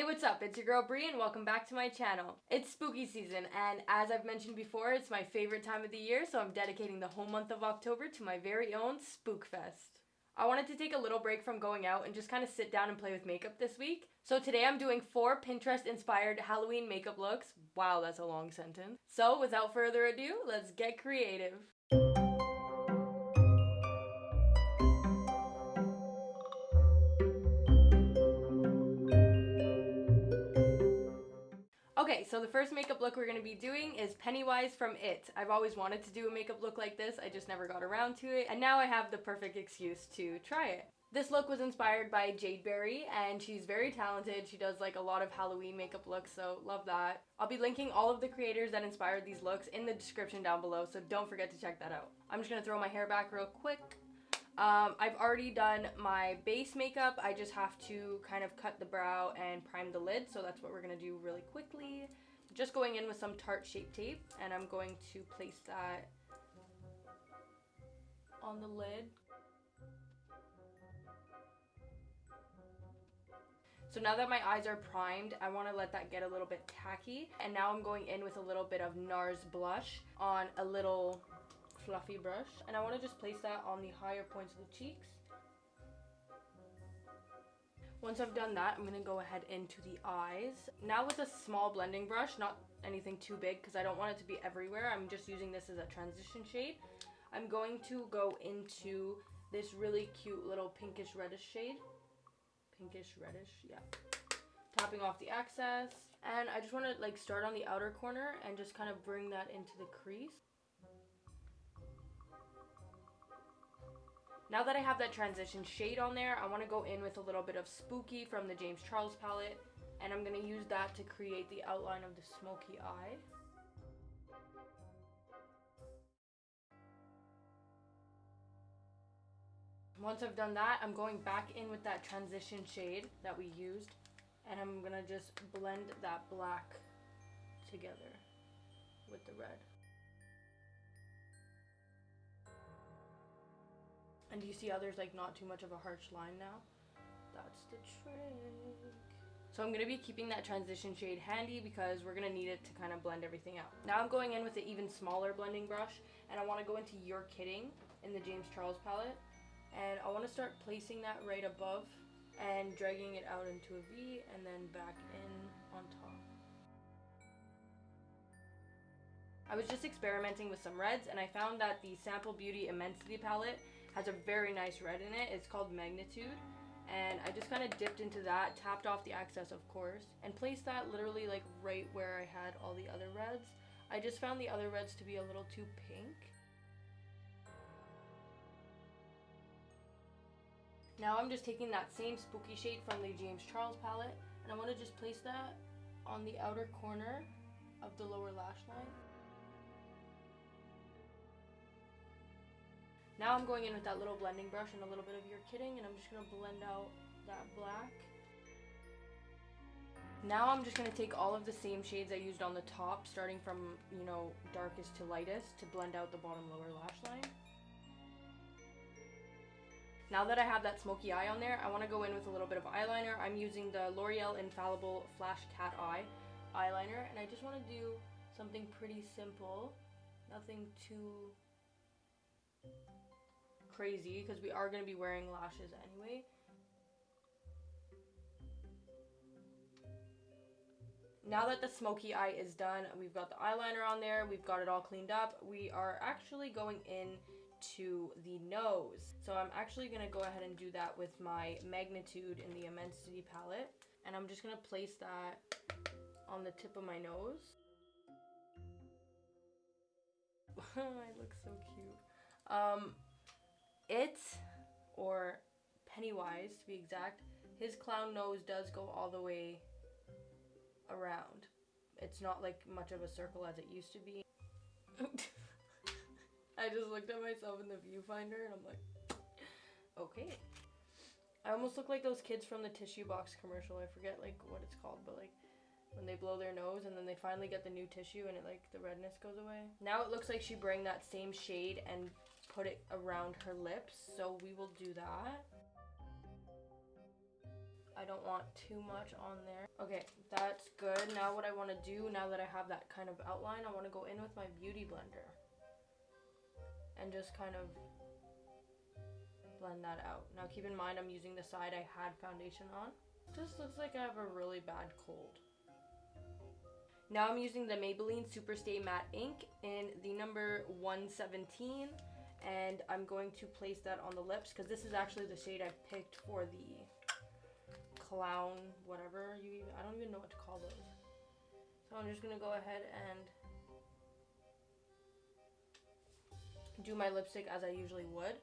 Hey, what's up? It's your girl Brii and welcome back to my channel. It's spooky season and as I've mentioned before, it's my favorite time of the year, so I'm dedicating the whole month of October to my very own Spook Fest. I wanted to take a little break from going out and just kind of sit down and play with makeup this week. So today I'm doing 4 Pinterest inspired Halloween makeup looks. Wow, that's a long sentence. So without further ado, let's get creative. Okay, so the first makeup look we're going to be doing is Pennywise from It. I've always wanted to do a makeup look like this, I just never got around to it, and now I have the perfect excuse to try it. This look was inspired by Jade, and she's very talented. She does like a lot of Halloween makeup looks, so love that. I'll be linking all of the creators that inspired these looks in the description down below, so don't forget to check that out. I'm just going to throw my hair back real quick. I've already done my base makeup. I just have to kind of cut the brow and prime the lid, so that's what we're going to do really quickly. Just going in with some Tarte Shape Tape, and I'm going to place that on the lid. So now that my eyes are primed, I want to let that get a little bit tacky, and now I'm going in with a little bit of NARS blush on a little fluffy brush, and I want to just place that on the higher points of the cheeks. Once I've done that, I'm going to go ahead into the eyes. Now with a small blending brush, not anything too big because I don't want it to be everywhere. I'm just using this as a transition shade. I'm going to go into this really cute little pinkish reddish shade. Pinkish reddish, yeah. Tapping off the excess. And I just want to like start on the outer corner and just kind of bring that into the crease. Now that I have that transition shade on there, I want to go in with a little bit of Spooky from the James Charles palette, and I'm going to use that to create the outline of the smoky eye. Once I've done that, I'm going back in with that transition shade that we used, and I'm going to just blend that black together with the red. And do you see how there's like not too much of a harsh line now? That's the trick. So I'm going to be keeping that transition shade handy because we're going to need it to kind of blend everything out. Now I'm going in with an even smaller blending brush, and I want to go into You're Kidding in the James Charles palette. And I want to start placing that right above and dragging it out into a V and then back in on top. I was just experimenting with some reds, and I found that the Sample Beauty Immensity palette has a very nice red in it. It's called Magnitude, and I just kind of dipped into that, tapped off the excess of course, and placed that literally like right where I had all the other reds. I just found the other reds to be a little too pink. Now I'm just taking that same spooky shade from the James Charles palette, and I want to just place that on the outer corner of the lower lash line. Now I'm going in with that little blending brush and a little bit of You're Kidding, and I'm just going to blend out that black. Now I'm just going to take all of the same shades I used on the top, starting from, you know, darkest to lightest, to blend out the bottom lower lash line. Now that I have that smoky eye on there, I want to go in with a little bit of eyeliner. I'm using the L'Oreal Infallible Flash Cat Eye eyeliner, and I just want to do something pretty simple, nothing too crazy because we are going to be wearing lashes anyway. Now that the smoky eye is done, we've got the eyeliner on there, we've got it all cleaned up, we are actually going in to the nose. So I'm actually going to go ahead and do that with my Magnitude in the Immensity palette, and I'm just going to place that on the tip of my nose. I look so cute. It, or Pennywise to be exact, his clown nose does go all the way around. It's not like much of a circle as it used to be. I just looked at myself in the viewfinder and I'm like, okay. I almost look like those kids from the tissue box commercial. I forget like what it's called, but like when they blow their nose and then they finally get the new tissue and it like the redness goes away. Now it looks like she bring that same shade and put it around her lips, so we will do that. I don't want too much on there. Okay, that's good. Now what I want to do, now that I have that kind of outline, I want to go in with my beauty blender and just kind of blend that out. Now keep in mind I'm using the side I had foundation on. Just looks like I have a really bad cold. Now I'm using the Maybelline Superstay Matte Ink in the number 117, and I'm going to place that on the lips because this is actually the shade I picked for the clown, whatever I don't even know what to call those. So I'm just gonna go ahead and do my lipstick as I usually would.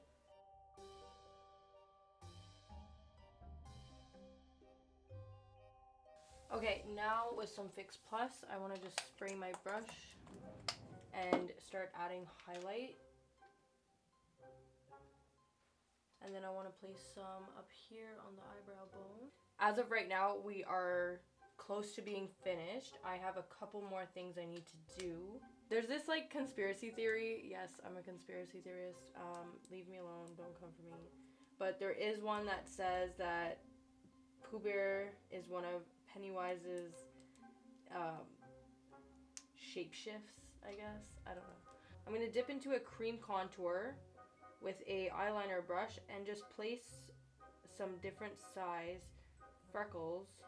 Okay, now with some Fix Plus, I want to just spray my brush and start adding highlight. And then I want to place some up here on the eyebrow bone. As of right now, we are close to being finished. I have a couple more things I need to do. There's this like conspiracy theory. Yes, I'm a conspiracy theorist. Leave me alone, don't come for me. But there is one that says that Pooh Bear is one of Pennywise's shapeshifts, I guess. I don't know. I'm going to dip into a cream contour with a eyeliner brush and just place some different size freckles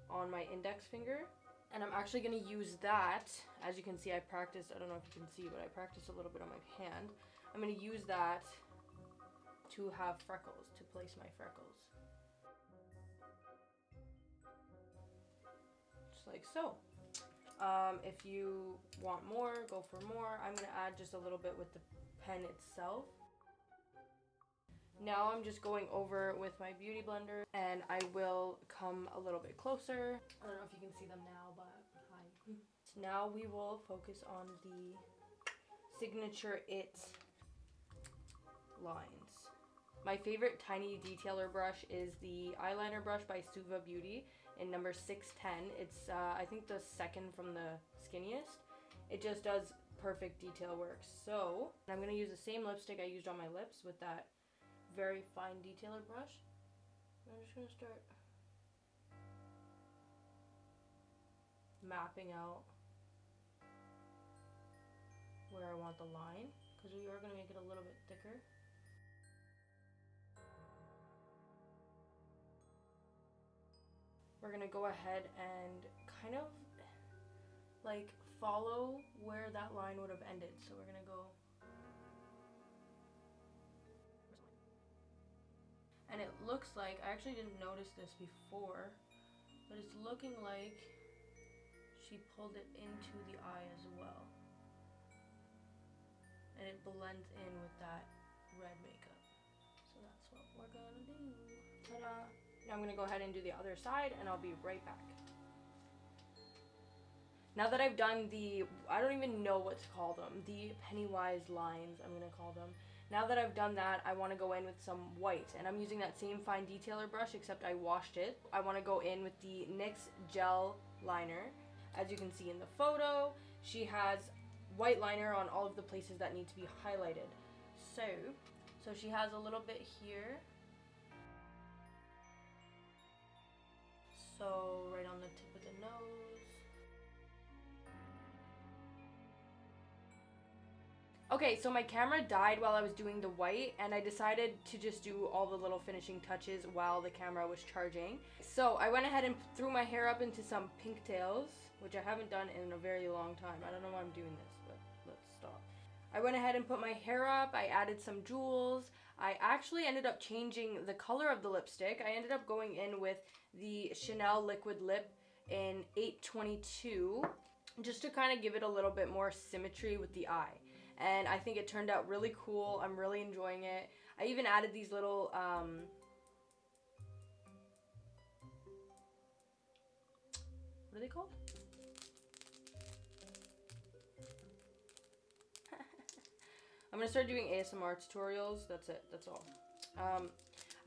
on my index finger. And I'm actually going to use that. As you can see, I practiced, I don't know if you can see, but I practiced a little bit on my hand. I'm going to use that to have freckles, to place my freckles. Like so. If you want more, go for more. I'm going to add just a little bit with the pen itself. Now I'm just going over with my beauty blender and I will come a little bit closer. I don't know if you can see them now, but hi. Now we will focus on the signature It lines. My favorite tiny detailer brush is the eyeliner brush by Suva Beauty in number 610. It's I think the second from the skinniest. It just does perfect detail work. So I'm going to use the same lipstick I used on my lips with that very fine detailer brush. I'm just going to start mapping out where I want the line, because we are going to make it a little bit thicker. We're gonna go ahead and kind of like follow where that line would have ended. So we're gonna go, and it looks like, I actually didn't notice this before, but it's looking like she pulled it into the eye as well. And it blends in with that red makeup. So that's what we're gonna do. Ta-da! Now I'm going to go ahead and do the other side and I'll be right back. Now that I've done the, I don't even know what to call them, the Pennywise lines, I'm going to call them. Now that I've done that, I want to go in with some white. And I'm using that same fine detailer brush, except I washed it. I want to go in with the NYX Gel Liner. As you can see in the photo, she has white liner on all of the places that need to be highlighted. So she has a little bit here. So right on the tip of the nose. Okay, so my camera died while I was doing the white, and I decided to just do all the little finishing touches while the camera was charging. So I went ahead and threw my hair up into some pigtails, which I haven't done in a very long time. I don't know why I'm doing this, but let's stop. I went ahead and put my hair up. I added some jewels. I actually ended up changing the color of the lipstick. I ended up going in with the Chanel Liquid Lip in 822 just to kind of give it a little bit more symmetry with the eye. And I think it turned out really cool. I'm really enjoying it. I even added these little what are they called? I'm gonna start doing ASMR tutorials. That's it. That's all.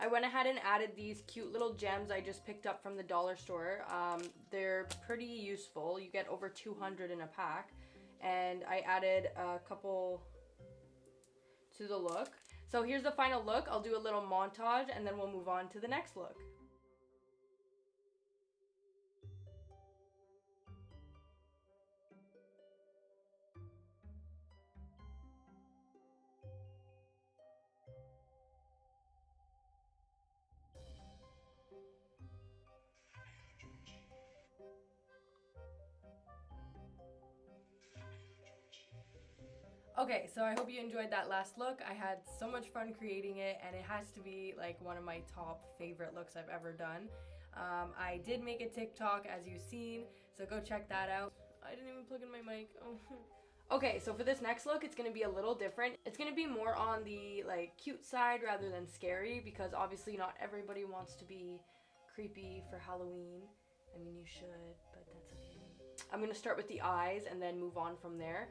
I went ahead and added these cute little gems I just picked up from the dollar store. They're pretty useful. You get over 200 in a pack. And I added a couple to the look. So here's the final look. I'll do a little montage and then we'll move on to the next look. Okay, so I hope you enjoyed that last look. I had so much fun creating it, and it has to be like one of my top favorite looks I've ever done. I did make a TikTok, as you've seen, so go check that out. I didn't even plug in my mic. Oh. Okay, so for this next look, it's gonna be a little different. It's gonna be more on the like cute side rather than scary, because obviously not everybody wants to be creepy for Halloween. I mean, you should, but that's okay. I'm gonna start with the eyes and then move on from there.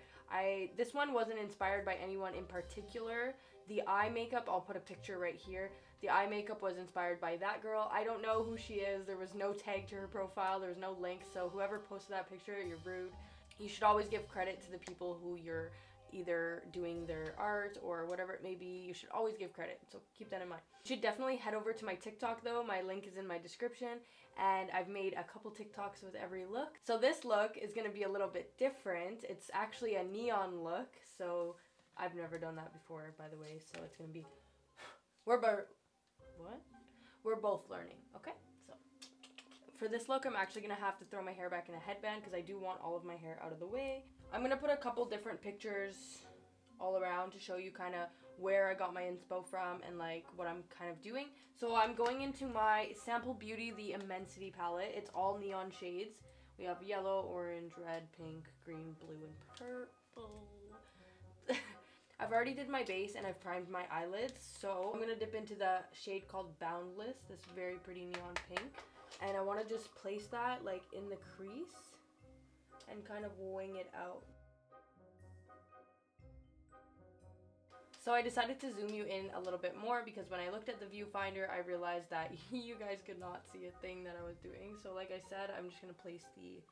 This one wasn't inspired by anyone in particular. The eye makeup, I'll put a picture right here. The eye makeup was inspired by that girl. I don't know who she is. There was no tag to her profile. There was no link. So whoever posted that picture, you're rude. You should always give credit to the people who you're either doing their art or whatever it may be. You should always give credit. So keep that in mind. You should definitely head over to my TikTok though. My link is in my description. And I've made a couple TikToks with every look. So this look is going to be a little bit different. It's actually a neon look. So I've never done that before, by the way. So it's going to be... We're both learning, okay? So for this look, I'm actually going to have to throw my hair back in a headband because I do want all of my hair out of the way. I'm going to put a couple different pictures all around to show you kind of where I got my inspo from and like what I'm kind of doing. So I'm going into my Sample Beauty The Immensity palette. It's all neon shades. We have yellow, orange, red, pink, green, blue, and purple. I've already did my base and I've primed my eyelids, so I'm going to dip into the shade called Boundless, this very pretty neon pink, and I want to just place that like in the crease and kind of wing it out. So I decided to zoom you in a little bit more because when I looked at the viewfinder, I realized that you guys could not see a thing that I was doing. So like I said, I'm just going to place the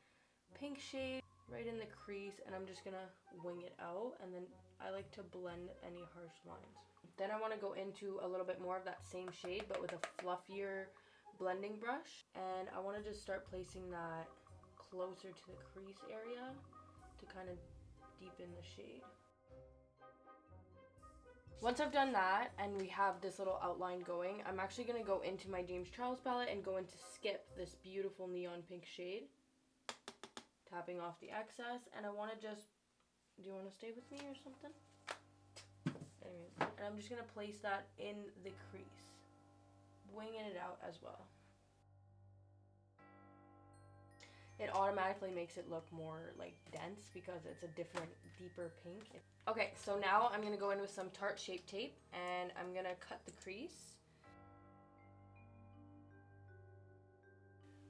pink shade right in the crease and I'm just going to wing it out, and then I like to blend any harsh lines. Then I want to go into a little bit more of that same shade but with a fluffier blending brush, and I want to just start placing that closer to the crease area to kind of deepen the shade. Once I've done that and we have this little outline going, I'm actually going to go into my James Charles palette and go into Skip, this beautiful neon pink shade, tapping off the excess, and I want to just... Do you want to stay with me or something? Anyways, and I'm just going to place that in the crease, winging it out as well. It automatically makes it look more like dense because it's a different, deeper pink. Okay, so now I'm going to go in with some Tarte Shape Tape and I'm going to cut the crease.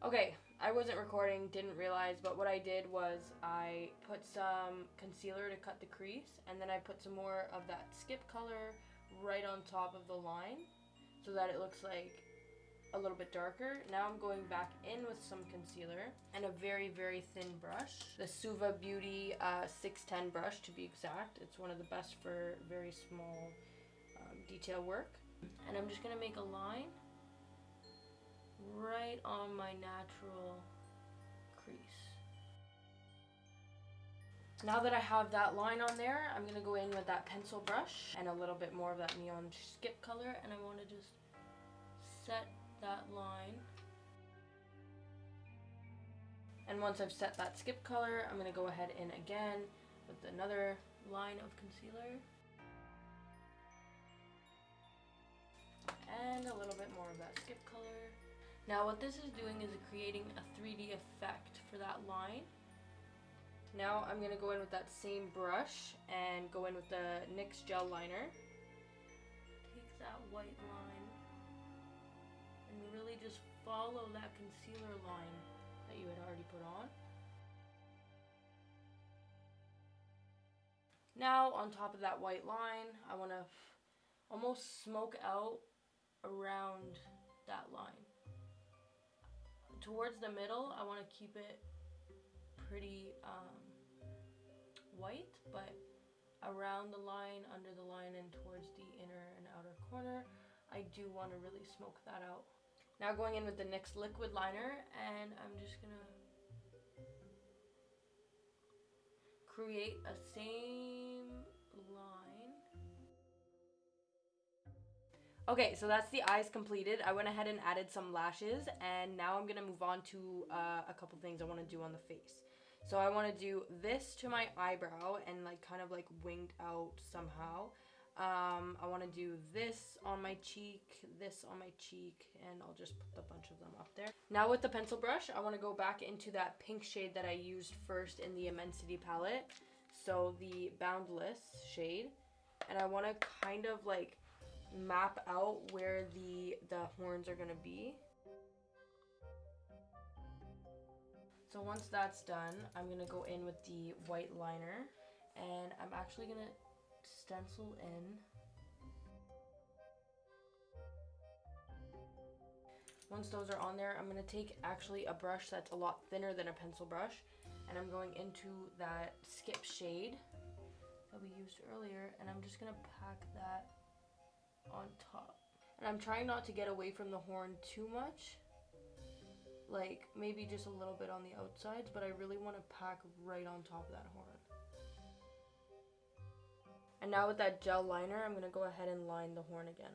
Okay, I wasn't recording, didn't realize, but what I did was I put some concealer to cut the crease, and then I put some more of that Skip color right on top of the line so that it looks like a little bit darker. Now I'm going back in with some concealer and a very, very thin brush. The Suva Beauty 610 brush to be exact. It's one of the best for very small detail work. And I'm just going to make a line right on my natural crease. Now that I have that line on there, I'm going to go in with that pencil brush and a little bit more of that neon Skip color, and I want to just set that line. And once I've set that Skip color, I'm going to go ahead in again with another line of concealer and a little bit more of that Skip color. Now what this is doing is creating a 3D effect for that line. Now I'm going to go in with that same brush and go in with the NYX gel liner. Take that white line and really just follow that concealer line that you had already put on. Now on top of that white line, I want to almost smoke out around that line. Towards the middle, I want to keep it pretty white, but around the line, under the line, and towards the inner and outer corner, I do want to really smoke that out. Now going in with the NYX liquid liner, and I'm just going to create a same line. Okay, so that's the eyes completed. I went ahead and added some lashes, and now I'm going to move on to a couple things I want to do on the face. So I want to do this to my eyebrow and like kind of like winged out somehow. I want to do this on my cheek, this on my cheek, and I'll just put a bunch of them up there. Now with the pencil brush, I want to go back into that pink shade that I used first in the Immensity palette. So the Boundless shade. And I want to kind of like map out where the horns are going to be. So once that's done, I'm going to go in with the white liner. And I'm actually going to stencil in. Once those are on there, I'm going to take actually a brush that's a lot thinner than a pencil brush, and I'm going into that Skip shade that we used earlier, and I'm just going to pack that on top. And I'm trying not to get away from the horn too much, like maybe just a little bit on the outsides, but I really want to pack right on top of that horn. And now with that gel liner, I'm going to go ahead and line the horn again.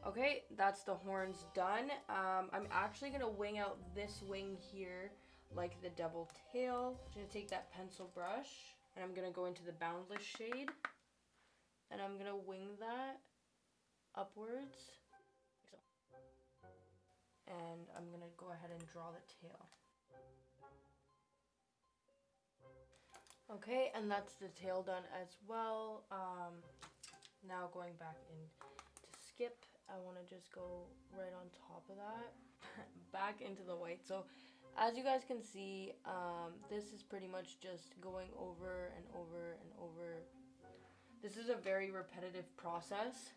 Okay, that's the horns done. I'm actually going to wing out this wing here like the devil tail. I'm going to take that pencil brush and I'm going to go into the Boundless shade. And I'm going to wing that upwards. So. And I'm going to go ahead and draw the tail. Okay, and that's the tail done as well. Now going back in to Skip, I want to just go right on top of that, back into the white. So as you guys can see, this is pretty much just going over and over and over. This is a very repetitive process.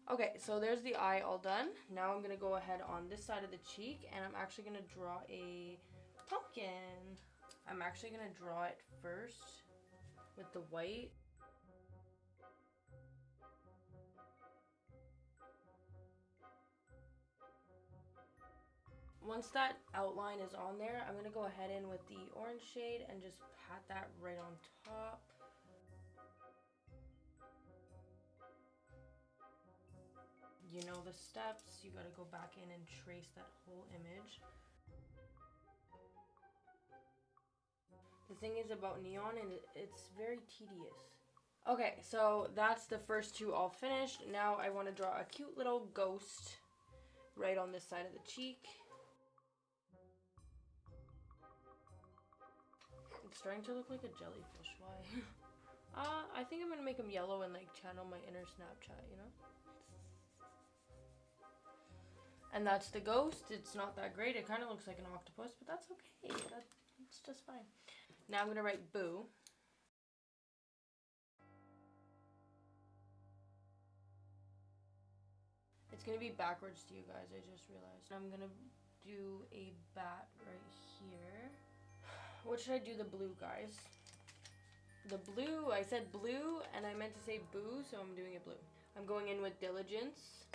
Okay, so there's the eye all done. Now I'm going to go ahead on this side of the cheek, and I'm actually going to draw a pumpkin. I'm actually going to draw it first with the white. Once that outline is on there, I'm going to go ahead in with the orange shade and just pat that right on top. You know the steps, you got to go back in and trace that whole image. The thing is about neon, and it's very tedious. Okay, so that's the first two all finished. Now I want to draw a cute little ghost right on this side of the cheek. It's starting to look like a jellyfish. Why? I think I'm gonna make him yellow and like channel my inner Snapchat, you know? And that's the ghost. It's not that great. It kind of looks like an octopus, but that's okay. It's just fine. Now I'm gonna write boo. It's gonna be backwards to you guys, I just realized. I'm gonna do a bat right here. What should I do the blue, guys? The blue, I said blue and I meant to say boo, so I'm doing it blue. I'm going in with Diligence.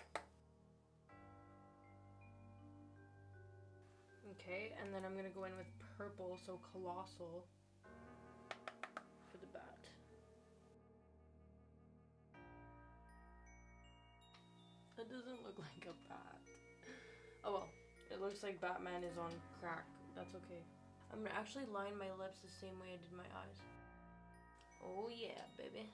Okay, and then I'm gonna go in with purple, so Colossal for the bat. That doesn't look like a bat. Oh well, it looks like Batman is on crack. That's okay. I'm gonna actually line my lips the same way I did my eyes. Oh yeah, baby.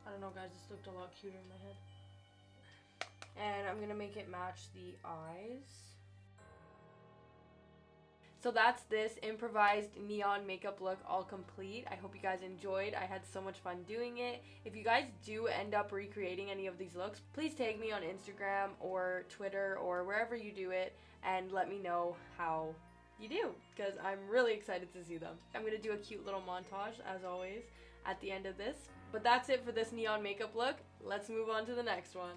I don't know, guys, this looked a lot cuter in my head. And I'm gonna make it match the eyes. So that's this improvised neon makeup look all complete. I hope you guys enjoyed. I had so much fun doing it. If you guys do end up recreating any of these looks, please tag me on Instagram or Twitter or wherever you do it and let me know how you do, because I'm really excited to see them. I'm going to do a cute little montage, as always, at the end of this. But that's it for this neon makeup look. Let's move on to the next one.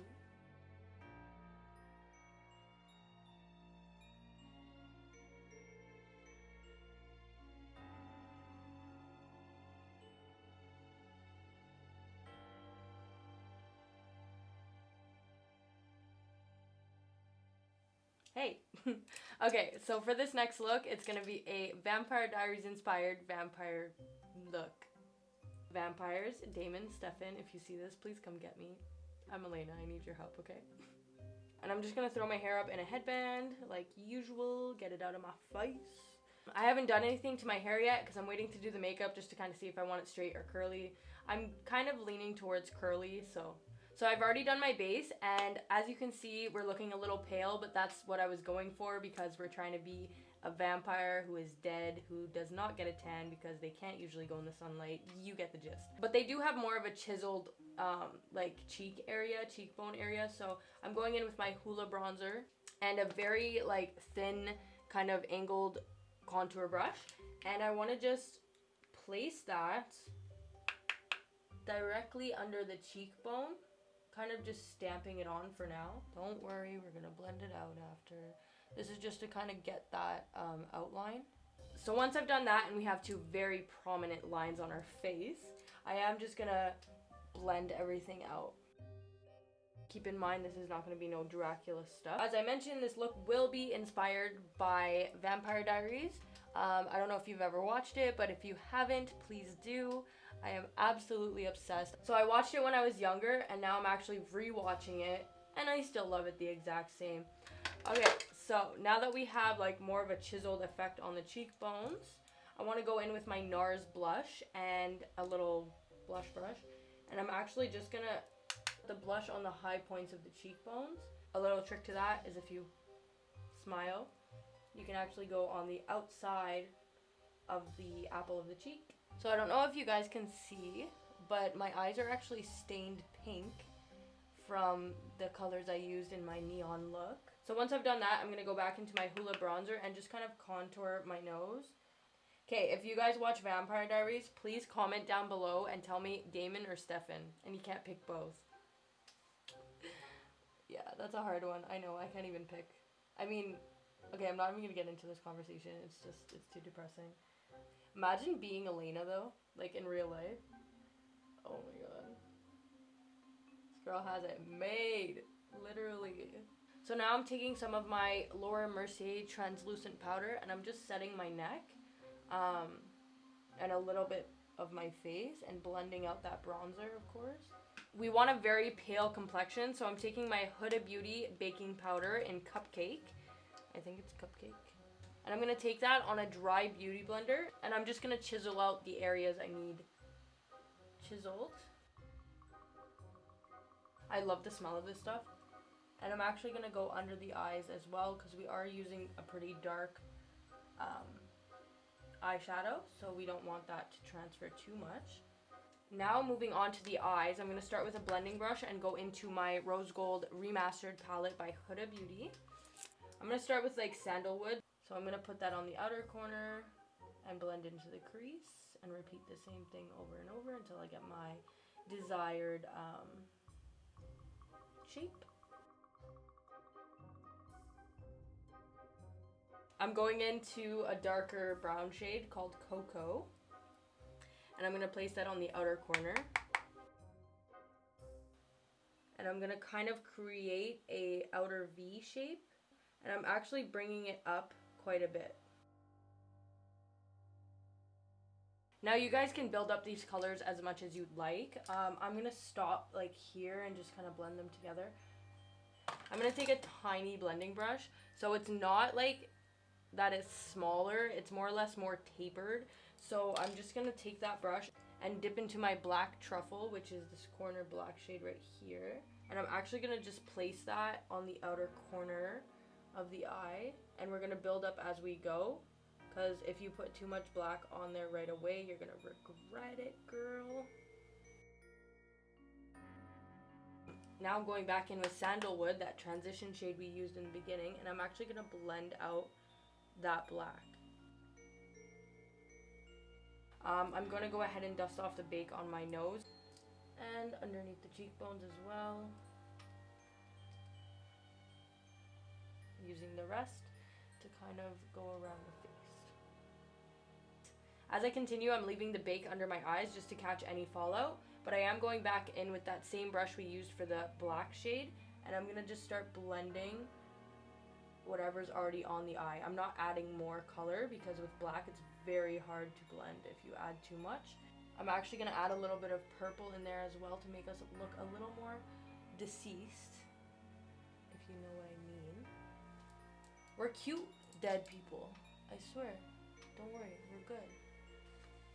Hey! Okay, so for this next look, it's gonna be a Vampire Diaries inspired vampire look. Vampires, Damon, Stefan, if you see this, please come get me. I'm Elena, I need your help, okay? And I'm just gonna throw my hair up in a headband, like usual, get it out of my face. I haven't done anything to my hair yet because I'm waiting to do the makeup just to kind of see if I want it straight or curly. I'm kind of leaning towards curly, so I've already done my base, and as you can see, we're looking a little pale, but that's what I was going for because we're trying to be a vampire who is dead, who does not get a tan because they can't usually go in the sunlight. You get the gist. But they do have more of a chiseled like cheekbone area, so I'm going in with my Hoola bronzer and a very like thin kind of angled contour brush, and I want to just place that directly under the cheekbone, kind of just stamping it on for now. Don't worry, we're gonna blend it out after. This is just to kind of get that outline. So once I've done that and we have two very prominent lines on our face, I am just gonna blend everything out. Keep in mind, this is not going to be no Dracula stuff. As I mentioned, this look will be inspired by Vampire Diaries. I don't know if you've ever watched it, but if you haven't, please do. I am absolutely obsessed. So I watched it when I was younger, and now I'm actually re-watching it, and I still love it the exact same. Okay, so now that we have like more of a chiseled effect on the cheekbones, I want to go in with my NARS blush and a little blush brush, and I'm actually just gonna put the blush on the high points of the cheekbones. A little trick to that is if you smile, you can actually go on the outside of the apple of the cheek. So I don't know if you guys can see, but my eyes are actually stained pink from the colors I used in my neon look. So once I've done that, I'm gonna go back into my Hoola bronzer and just kind of contour my nose. Okay, if you guys watch Vampire Diaries, please comment down below and tell me Damon or Stefan, and you can't pick both. Yeah, that's a hard one. I know, I can't even pick. I mean, okay, I'm not even gonna get into this conversation. It's too depressing. Imagine being Elena though, like in real life. Oh my god. This girl has it made, literally. So now I'm taking some of my Laura Mercier translucent powder and I'm just setting my neck and a little bit of my face and blending out that bronzer, of course. We want a very pale complexion, so I'm taking my Huda Beauty baking powder in Cupcake. I think it's Cupcake. And I'm going to take that on a dry beauty blender, and I'm just going to chisel out the areas I need chiseled. I love the smell of this stuff. And I'm actually going to go under the eyes as well, because we are using a pretty dark eyeshadow, so we don't want that to transfer too much. Now moving on to the eyes, I'm going to start with a blending brush and go into my Rose Gold Remastered palette by Huda Beauty. I'm going to start with like sandalwood, so I'm going to put that on the outer corner and blend into the crease and repeat the same thing over and over until I get my desired shape. I'm going into a darker brown shade called Cocoa. And I'm going to place that on the outer corner. And I'm going to kind of create a outer V shape. And I'm actually bringing it up quite a bit. Now you guys can build up these colors as much as you'd like. I'm going to stop like here and just kind of blend them together. I'm going to take a tiny blending brush. So it's not like that is smaller, it's more or less more tapered. So I'm just gonna take that brush and dip into my black truffle, which is this corner black shade right here. And I'm actually gonna just place that on the outer corner of the eye, and we're gonna build up as we go, because if you put too much black on there right away, you're gonna regret it, girl. Now I'm going back in with Sandalwood, that transition shade we used in the beginning, and I'm actually gonna blend out that black. I'm going to go ahead and dust off the bake on my nose and underneath the cheekbones as well, using the rest to kind of go around the face. As I continue, I'm leaving the bake under my eyes just to catch any fallout, but I am going back in with that same brush we used for the black shade, and I'm going to just start blending whatever's already on the eye. I'm not adding more color because with black it's very hard to blend if you add too much. I'm actually going to add a little bit of purple in there as well to make us look a little more deceased, if you know what I mean. We're cute dead people, I swear. Don't worry, we're good.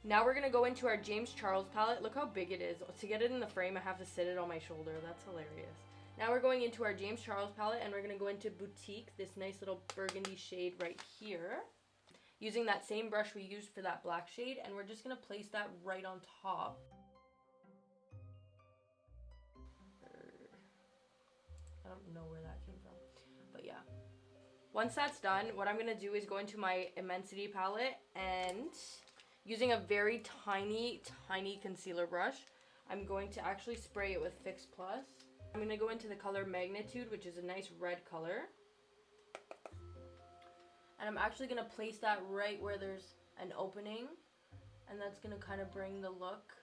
Now we're going to go into our James Charles palette. Look how big it is. To get it in the frame, I have to sit it on my shoulder. That's hilarious. Now we're going into our James Charles palette, and we're going to go into Boutique, this nice little burgundy shade right here. Using that same brush we used for that black shade, and we're just going to place that right on top. I don't know where that came from, but yeah. Once that's done, what I'm going to do is go into my Immensity palette, and using a very tiny concealer brush, I'm going to actually spray it with Fix Plus. I'm going to go into the color Magnitude, which is a nice red color. And I'm actually going to place that right where there's an opening. And that's going to kind of bring the look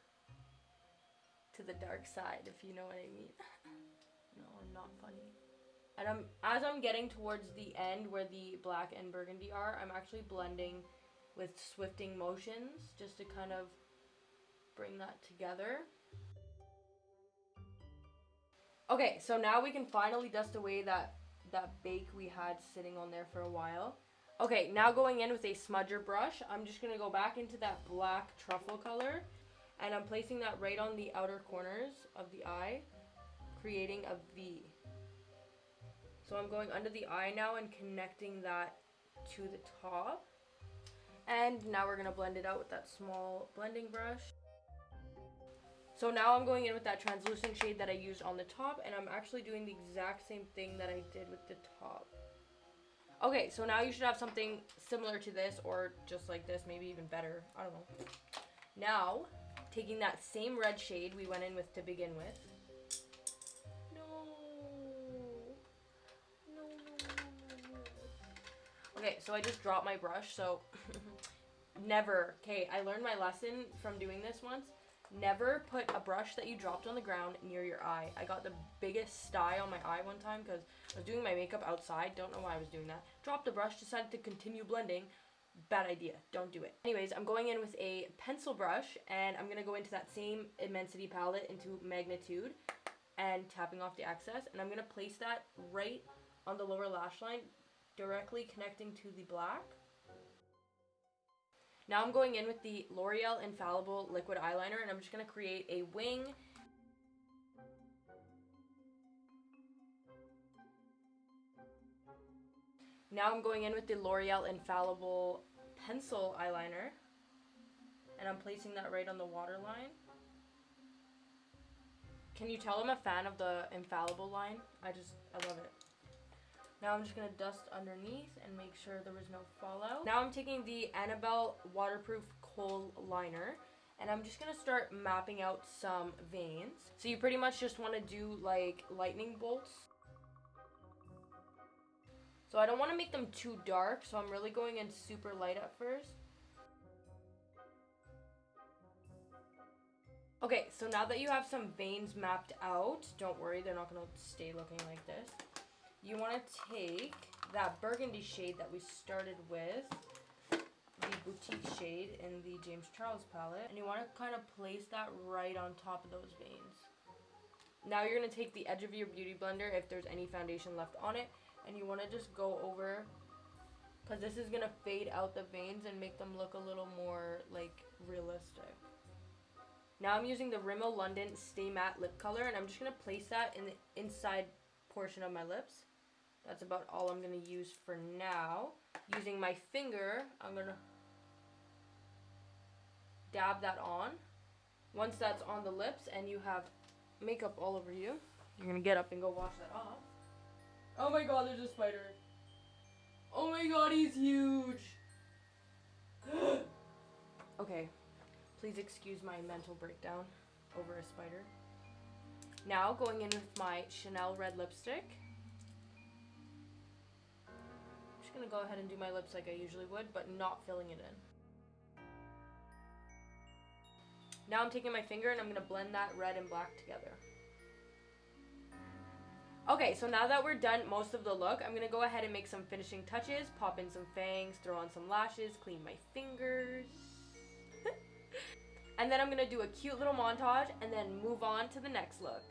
to the dark side, if you know what I mean. No, I'm not funny. And as I'm getting towards the end where the black and burgundy are, I'm actually blending with swifting motions just to kind of bring that together. Okay, so now we can finally dust away that bake we had sitting on there for a while. Okay, now going in with a smudger brush, I'm just going to go back into that black truffle color, and I'm placing that right on the outer corners of the eye, creating a V. So I'm going under the eye now and connecting that to the top. And now we're going to blend it out with that small blending brush. So now I'm going in with that translucent shade that I used on the top, and I'm actually doing the exact same thing that I did with the top. Okay, so now you should have something similar to this, or just like this, maybe even better. I don't know. Now, taking that same red shade we went in with to begin with. No. Okay, so I just dropped my brush, so never. Okay, I learned my lesson from doing this once. Never put a brush that you dropped on the ground near your eye. I got the biggest sty on my eye one time because I was doing my makeup outside. Don't know why I was doing that. Dropped the brush, decided to continue blending. Bad idea. Don't do it. Anyways, I'm going in with a pencil brush, and I'm going to go into that same Immensity palette into Magnitude and tapping off the excess. And I'm going to place that right on the lower lash line, directly connecting to the black. Now I'm going in with the L'Oreal Infallible Liquid Eyeliner, and I'm just going to create a wing. Now I'm going in with the L'Oreal Infallible Pencil Eyeliner, and I'm placing that right on the waterline. Can you tell I'm a fan of the Infallible line? I love it. Now I'm just going to dust underneath and make sure there was no fallout. Now I'm taking the Annabelle Waterproof Kohl Liner, and I'm just going to start mapping out some veins. So you pretty much just want to do like lightning bolts. So I don't want to make them too dark, so I'm really going in super light at first. Okay, so now that you have some veins mapped out, don't worry, they're not going to stay looking like this. You want to take that burgundy shade that we started with, the Boutique shade in the James Charles palette, and you want to kind of place that right on top of those veins. Now you're going to take the edge of your beauty blender, if there's any foundation left on it, and you want to just go over, because this is going to fade out the veins and make them look a little more like realistic. Now I'm using the Rimmel London Stay Matte lip color, and I'm just going to place that in the inside portion of my lips. That's about all I'm going to use for now. Using my finger, I'm going to dab that on. Once that's on the lips and you have makeup all over you, you're going to get up and go wash that off. Oh my god, there's a spider. Oh my god, he's huge. Okay, please excuse my mental breakdown over a spider. Now going in with my Chanel red lipstick. I'm just going to go ahead and do my lips like I usually would, but not filling it in. Now I'm taking my finger and I'm going to blend that red and black together. Okay, so now that we're done most of the look, I'm going to go ahead and make some finishing touches, pop in some fangs, throw on some lashes, clean my fingers. And then I'm gonna do a cute little montage and then move on to the next look.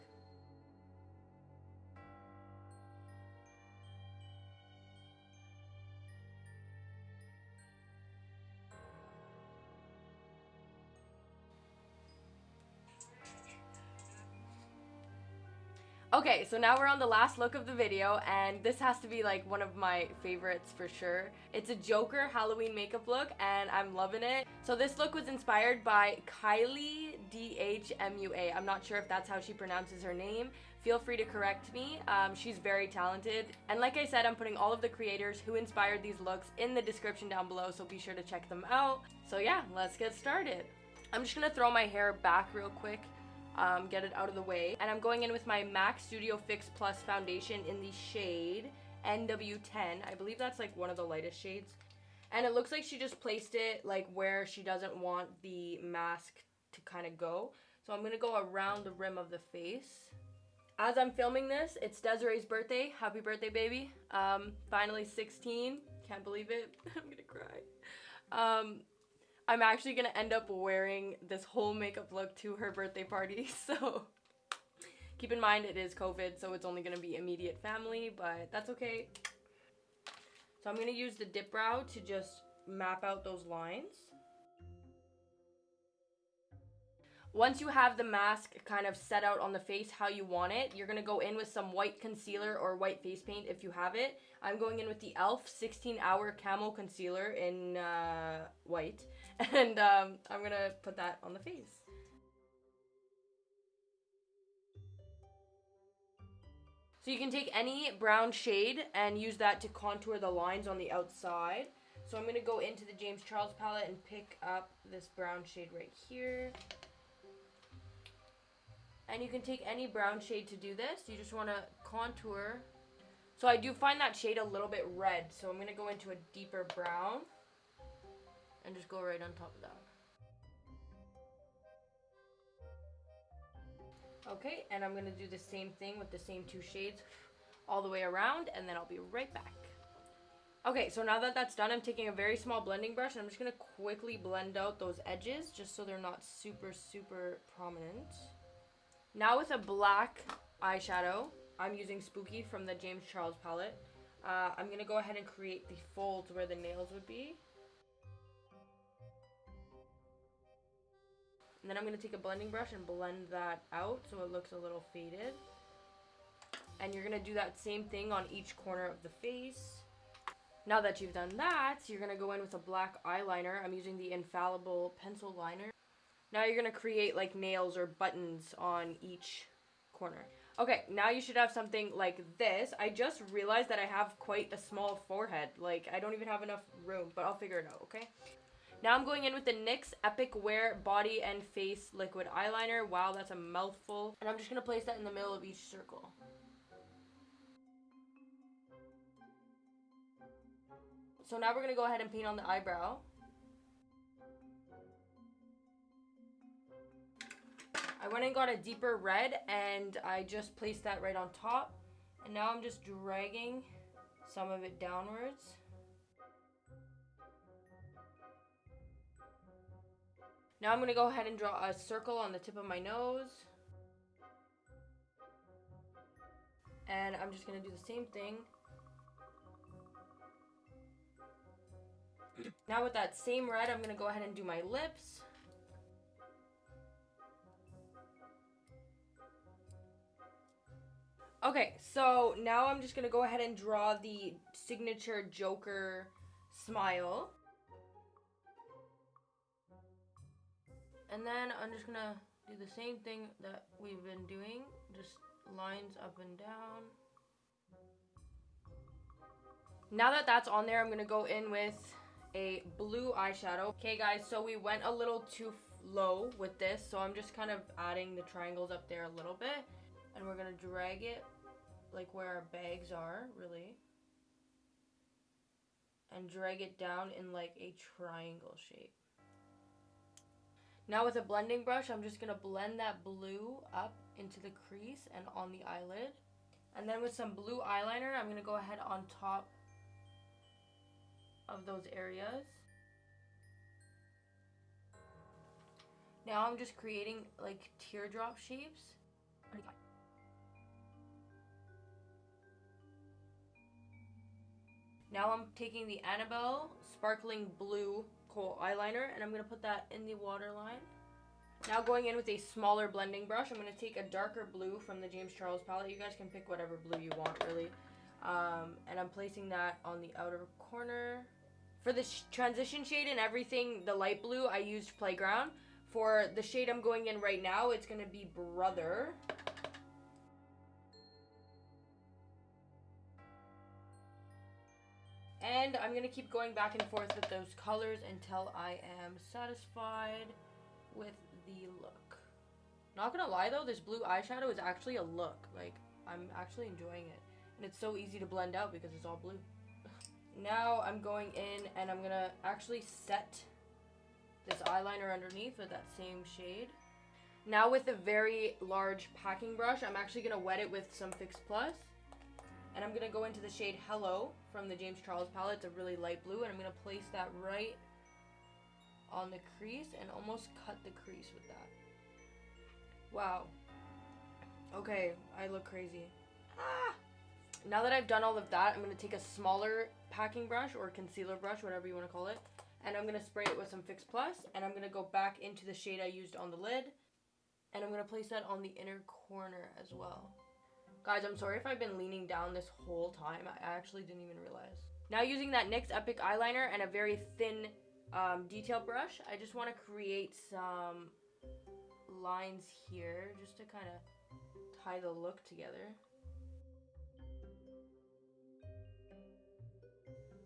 Okay, so now we're on the last look of the video, and this has to be like one of my favorites for sure. It's a Joker Halloween makeup look, and I'm loving it. So this look was inspired by KeilidhMUA. I'm not sure if that's how she pronounces her name. Feel free to correct me. She's very talented. And like I said, I'm putting all of the creators who inspired these looks in the description down below, so be sure to check them out. So yeah, let's get started. I'm just gonna throw my hair back real quick. Get it out of the way, and I'm going in with my MAC Studio Fix Plus foundation in the shade NW10. I believe that's like one of the lightest shades, and it looks like she just placed it like where she doesn't want the mask to kind of go. So I'm gonna go around the rim of the face. As I'm filming this, it's Desiree's birthday. Happy birthday, baby. Finally 16. Can't believe it. I'm gonna cry. I'm actually gonna end up wearing this whole makeup look to her birthday party, so keep in mind it is COVID, so it's only gonna be immediate family, but that's okay. So I'm gonna use the dip brow to just map out those lines. Once you have the mask kind of set out on the face how you want it, you're gonna go in with some white concealer or white face paint if you have it. I'm going in with the e.l.f. 16-hour Camo Concealer in white. And I'm gonna put that on the face. So you can take any brown shade and use that to contour the lines on the outside. So I'm gonna go into the James Charles palette and pick up this brown shade right here. And you can take any brown shade to do this. You just wanna contour. So I do find that shade a little bit red, so I'm gonna go into a deeper brown and just go right on top of that. Okay, and I'm gonna do the same thing with the same two shades all the way around, and then I'll be right back. Okay, so now that that's done, I'm taking a very small blending brush, and I'm just gonna quickly blend out those edges just so they're not super prominent. Now with a black eyeshadow, I'm using Spooky from the James Charles palette. I'm gonna go ahead and create the folds where the nails would be. And then I'm going to take a blending brush and blend that out so it looks a little faded. And you're going to do that same thing on each corner of the face. Now that you've done that, you're going to go in with a black eyeliner. I'm using the Infallible pencil liner. Now you're going to create like nails or buttons on each corner. Okay, now you should have something like this. I just realized that I have quite a small forehead. Like, I don't even have enough room, but I'll figure it out, okay? Now I'm going in with the NYX Epic Wear Body and Face Liquid Eyeliner. Wow, that's a mouthful. And I'm just going to place that in the middle of each circle. So now we're going to go ahead and paint on the eyebrow. I went and got a deeper red, and I just placed that right on top. And now I'm just dragging some of it downwards. Now I'm going to go ahead and draw a circle on the tip of my nose. And I'm just going to do the same thing. Now with that same red, I'm going to go ahead and do my lips. Okay, so now I'm just going to go ahead and draw the signature Joker smile. And then I'm just going to do the same thing that we've been doing, just lines up and down. Now that that's on there, I'm going to go in with a blue eyeshadow. Okay guys, so we went a little too low with this, so I'm just kind of adding the triangles up there a little bit. And we're going to drag it like where our bags are, really. And drag it down in like a triangle shape. Now with a blending brush, I'm just going to blend that blue up into the crease and on the eyelid. And then with some blue eyeliner, I'm going to go ahead on top of those areas. Now I'm just creating like teardrop shapes. Now I'm taking the Annabelle Sparkling Blue Kohl eyeliner and I'm going to put that in the waterline. Now going in with a smaller blending brush, I'm going to take a darker blue from the James Charles palette. You guys can pick whatever blue you want, really. And I'm placing that on the outer corner. For the transition shade and everything, the light blue, I used Playground. For the shade I'm going in right now, it's going to be Brother. And I'm going to keep going back and forth with those colors until I am satisfied with the look. Not gonna lie though, this blue eyeshadow is actually a look. Like, I'm actually enjoying it. And it's so easy to blend out because it's all blue. Now I'm going in and I'm gonna actually set this eyeliner underneath with that same shade. Now with a very large packing brush, I'm actually gonna wet it with some Fix Plus. And I'm going to go into the shade Hello from the James Charles palette. It's a really light blue. And I'm going to place that right on the crease and almost cut the crease with that. Wow. Okay, I look crazy. Ah! Now that I've done all of that, I'm going to take a smaller packing brush or concealer brush, whatever you want to call it. And I'm going to spray it with some Fix Plus. And I'm going to go back into the shade I used on the lid. And I'm going to place that on the inner corner as well. Guys, I'm sorry if I've been leaning down this whole time. I actually didn't even realize. Now using that NYX Epic eyeliner and a very thin detail brush, I just want to create some lines here just to kind of tie the look together.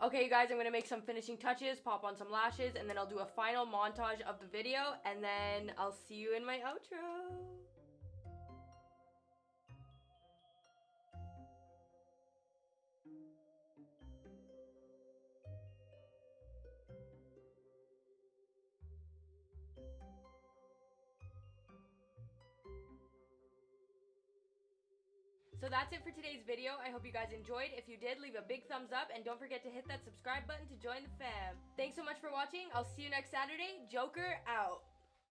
Okay, you guys, I'm going to make some finishing touches, pop on some lashes, and then I'll do a final montage of the video, and then I'll see you in my outro. So that's it for today's video. I hope you guys enjoyed. If you did, leave a big thumbs up and don't forget to hit that subscribe button to join the fam. Thanks so much for watching. I'll see you next Saturday. Joker out.